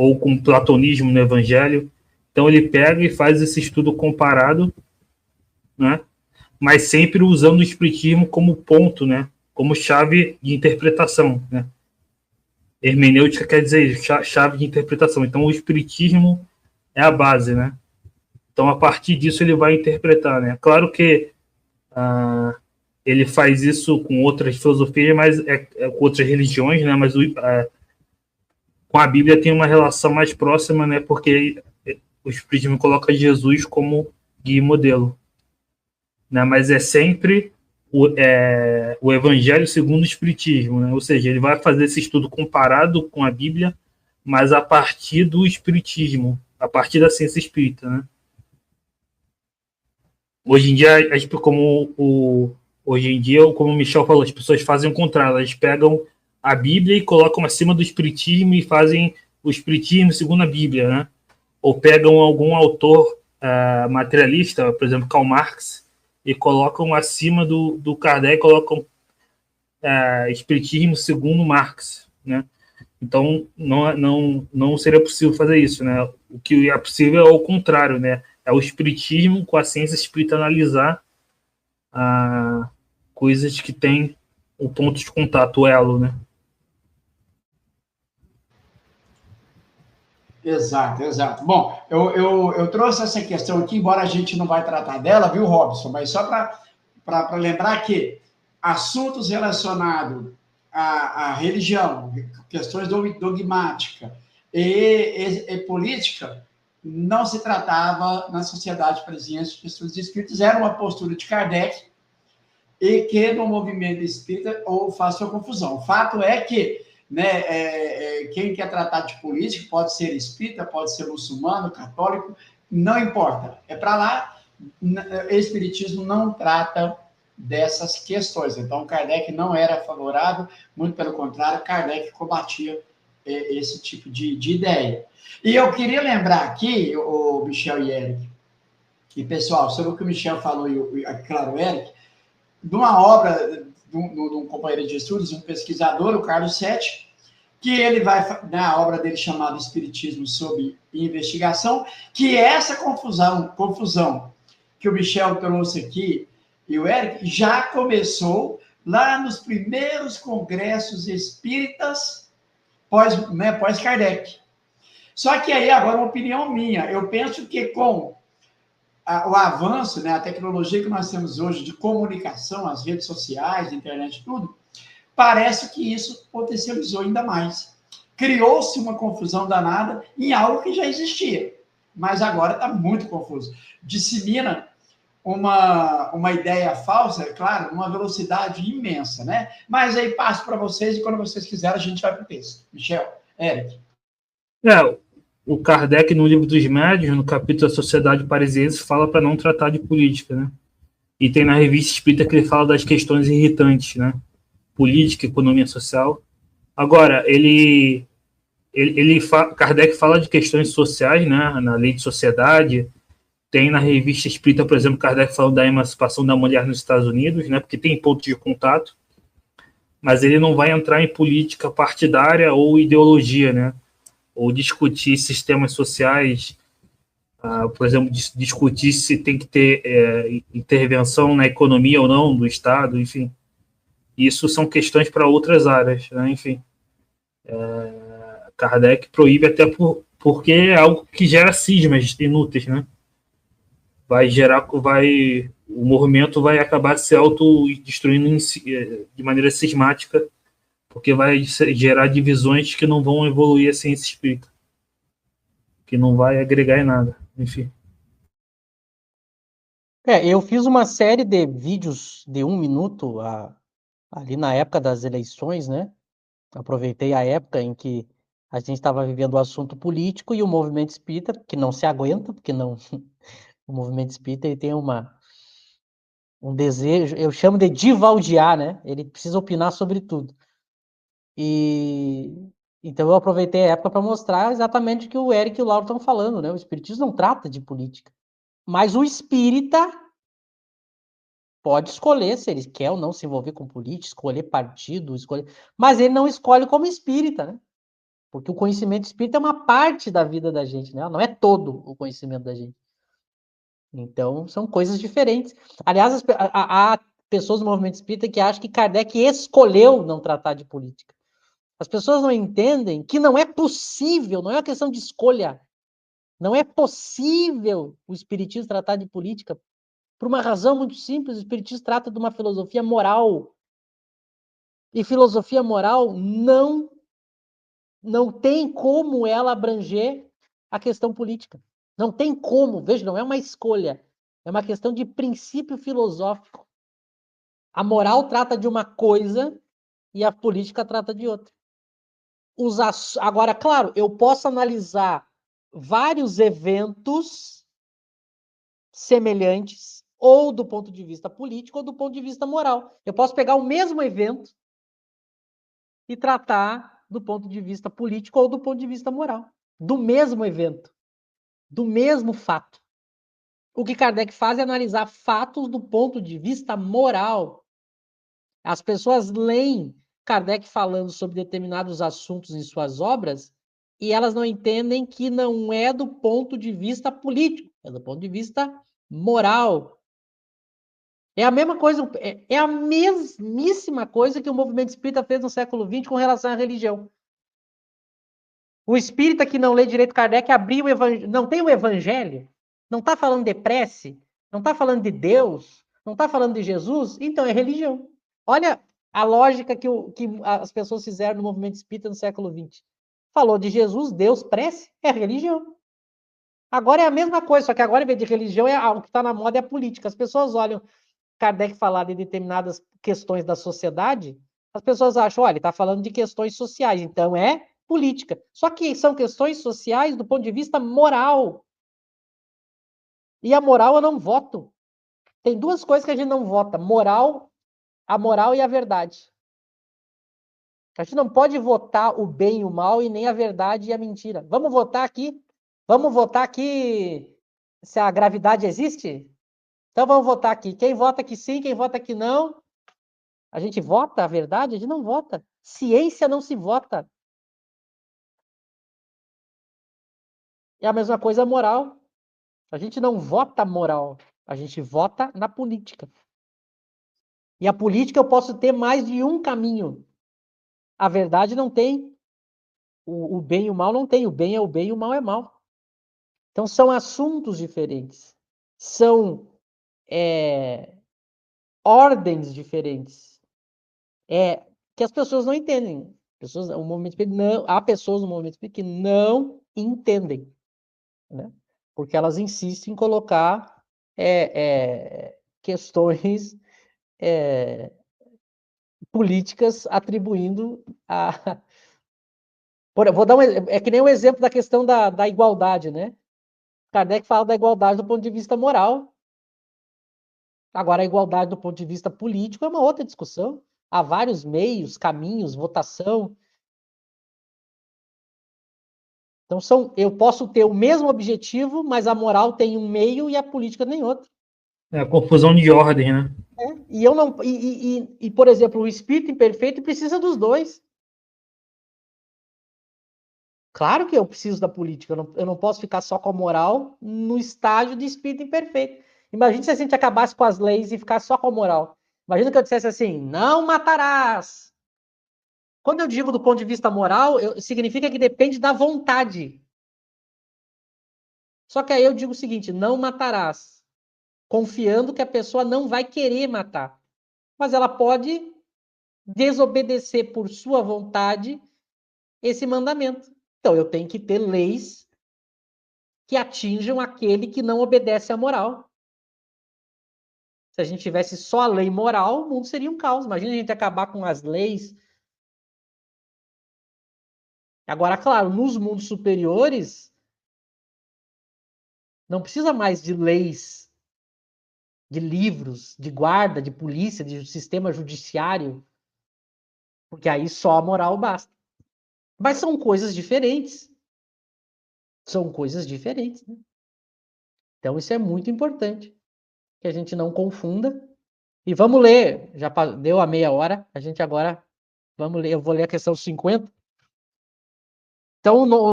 ou com platonismo no Evangelho. Então ele pega e faz esse estudo comparado, né? Mas sempre usando o espiritismo como ponto, né? Como chave de interpretação, né? Hermenêutica quer dizer chave de interpretação. Então o espiritismo é a base, né? Então a partir disso ele vai interpretar, né? Claro que ele faz isso com outras filosofias, mas com outras religiões, né? Mas com a Bíblia tem uma relação mais próxima, né? Porque o espiritismo coloca Jesus como guia e modelo, né? Mas é sempre o Evangelho segundo o espiritismo, né? Ou seja, ele vai fazer esse estudo comparado com a Bíblia, mas a partir do espiritismo, a partir da ciência espírita, né? Hoje em dia, hoje em dia, como o Michel falou, as pessoas fazem o contrário, elas pegam a Bíblia e colocam acima do espiritismo e fazem o espiritismo segundo a Bíblia, né? Ou pegam algum autor materialista, por exemplo, Karl Marx, e colocam acima do Kardec, colocam espiritismo segundo Marx, né? Então, não seria possível fazer isso, né? O que é possível é o contrário, né? É o espiritismo com a ciência espírita analisar coisas que têm o ponto de contato, o elo, né? Exato, exato. Bom, eu trouxe essa questão aqui, embora a gente não vai tratar dela, viu, Robson? Mas só para lembrar que assuntos relacionados à religião, questões dogmáticas e política, não se tratava na sociedade presente de estudos espíritas, era uma postura de Kardec, e que no movimento espírita ou faça confusão. O fato é que, né, quem quer tratar de política pode ser espírita, pode ser muçulmano, católico, não importa. É para lá, o espiritismo não trata dessas questões. Então, Kardec não era favorável, muito pelo contrário, Kardec combatia esse tipo de ideia. E eu queria lembrar aqui, o Michel e Eric, e pessoal, sobre o que o Michel falou e claro, o Eric, de uma obra de um companheiro de estudos, um pesquisador, o Carlos Sete, que ele vai, na obra dele chamada Espiritismo sob Investigação, que é essa confusão que o Michel trouxe aqui e o Eric já começou lá nos primeiros congressos espíritas pós-Kardec. Só que aí, agora, uma opinião minha, eu penso que com o avanço, né, a tecnologia que nós temos hoje de comunicação, as redes sociais, a internet, tudo, parece que isso potencializou ainda mais. Criou-se uma confusão danada em algo que já existia, mas agora está muito confuso. Dissemina uma ideia falsa, é claro, numa velocidade imensa, né? Mas aí passo para vocês e quando vocês quiserem a gente vai para o texto. Michel, Eric. O Kardec, no Livro dos Médiuns, no capítulo da Sociedade Parisiense, fala para não tratar de política, né? E tem na Revista Espírita que ele fala das questões irritantes, né? Política, economia social. Agora, Kardec fala de questões sociais, né? Na Lei de Sociedade. Tem na Revista Espírita, por exemplo, Kardec falando da emancipação da mulher nos Estados Unidos, né? Porque tem ponto de contato. Mas ele não vai entrar em política partidária ou ideologia, né? Ou discutir sistemas sociais, por exemplo, discutir se tem que ter intervenção na economia ou não do Estado, enfim. Isso são questões para outras áreas, né? Enfim. Kardec proíbe até porque é algo que gera cismas inúteis, né? O movimento vai acabar se autodestruindo de maneira sistemática, porque vai gerar divisões que não vão evoluir a ciência espírita, que não vai agregar em nada, enfim. Eu fiz uma série de vídeos de 1 minuto ali na época das eleições, né? Aproveitei a época em que a gente estava vivendo o assunto político e o movimento espírita, que não se aguenta, porque não o movimento espírita ele tem um desejo, eu chamo de divaldiar, né? Ele precisa opinar sobre tudo. E então eu aproveitei a época para mostrar exatamente o que o Eric e o Lauro estão falando, né? O espiritismo não trata de política, mas o espírita pode escolher se ele quer ou não se envolver com política, escolher partido, mas ele não escolhe como espírita, né? Porque o conhecimento espírita é uma parte da vida da gente, né? Não é todo o conhecimento da gente. Então, são coisas diferentes. Aliás, há pessoas no movimento espírita que acham que Kardec escolheu não tratar de política. As pessoas não entendem que não é possível, não é uma questão de escolha. Não é possível o espiritismo tratar de política por uma razão muito simples. O espiritismo trata de uma filosofia moral. E filosofia moral não tem como ela abranger a questão política. Não tem como, veja, não é uma escolha, é uma questão de princípio filosófico. A moral trata de uma coisa e a política trata de outra. Agora, claro, eu posso analisar vários eventos semelhantes, ou do ponto de vista político, ou do ponto de vista moral. Eu posso pegar o mesmo evento e tratar do ponto de vista político ou do ponto de vista moral. Do mesmo evento, do mesmo fato. O que Kardec faz é analisar fatos do ponto de vista moral. As pessoas leem Kardec falando sobre determinados assuntos em suas obras e elas não entendem que não é do ponto de vista político, é do ponto de vista moral. É a mesma coisa, é a mesmíssima coisa que o movimento espírita fez no século XX com relação à religião. O espírita que não lê direito Kardec abriu o evangelho, não tem o evangelho, não está falando de prece, não está falando de Deus, não está falando de Jesus, então é religião. Olha a lógica que as pessoas fizeram no movimento espírita no século XX. Falou de Jesus, Deus, prece, é religião. Agora é a mesma coisa, só que agora, em vez de religião, o que está na moda é a política. As pessoas olham Kardec falar de determinadas questões da sociedade, as pessoas acham, olha, ele está falando de questões sociais, então é política. Só que são questões sociais do ponto de vista moral. E a moral eu não voto. Tem duas coisas que a gente não vota: a moral e a verdade. A gente não pode votar o bem e o mal e nem a verdade e a mentira. Vamos votar aqui? Vamos votar aqui se a gravidade existe? Então vamos votar aqui. Quem vota que sim, quem vota que não. A gente vota a verdade? A gente não vota. Ciência não se vota. É a mesma coisa a moral. A gente não vota moral. A gente vota na política. E a política eu posso ter mais de um caminho. A verdade não tem. O bem e o mal não tem. O bem é o bem e o mal é mal. Então são assuntos diferentes. São ordens diferentes. Que as pessoas não entendem. Há pessoas no movimento espírita que não entendem. Né? Porque elas insistem em colocar questões políticas atribuindo a... Vou dar é que nem o exemplo da questão da igualdade, né? Kardec fala da igualdade do ponto de vista moral. Agora, a igualdade do ponto de vista político é uma outra discussão. Há vários meios, caminhos, votação. Então, eu posso ter o mesmo objetivo, mas a moral tem um meio e a política tem outro. É a confusão de ordem, né? E eu não. Por exemplo, o espírito imperfeito precisa dos dois. Claro que eu preciso da política, eu não posso ficar só com a moral no estágio de espírito imperfeito. Imagina se a gente acabasse com as leis e ficasse só com a moral. Imagina que eu dissesse assim: não matarás. Quando eu digo do ponto de vista moral, significa que depende da vontade. Só que aí eu digo o seguinte: não matarás, confiando que a pessoa não vai querer matar. Mas ela pode desobedecer por sua vontade esse mandamento. Então eu tenho que ter leis que atinjam aquele que não obedece à moral. Se a gente tivesse só a lei moral, o mundo seria um caos. Imagina a gente acabar com as leis. Agora, claro, nos mundos superiores, não precisa mais de leis, de livros, de guarda, de polícia, de sistema judiciário, porque aí só a moral basta. Mas são coisas diferentes. São coisas diferentes. Né? Então, isso é muito importante, que a gente não confunda. E vamos ler, já deu a meia hora, a gente agora, vamos ler, eu vou ler a questão 50. Então,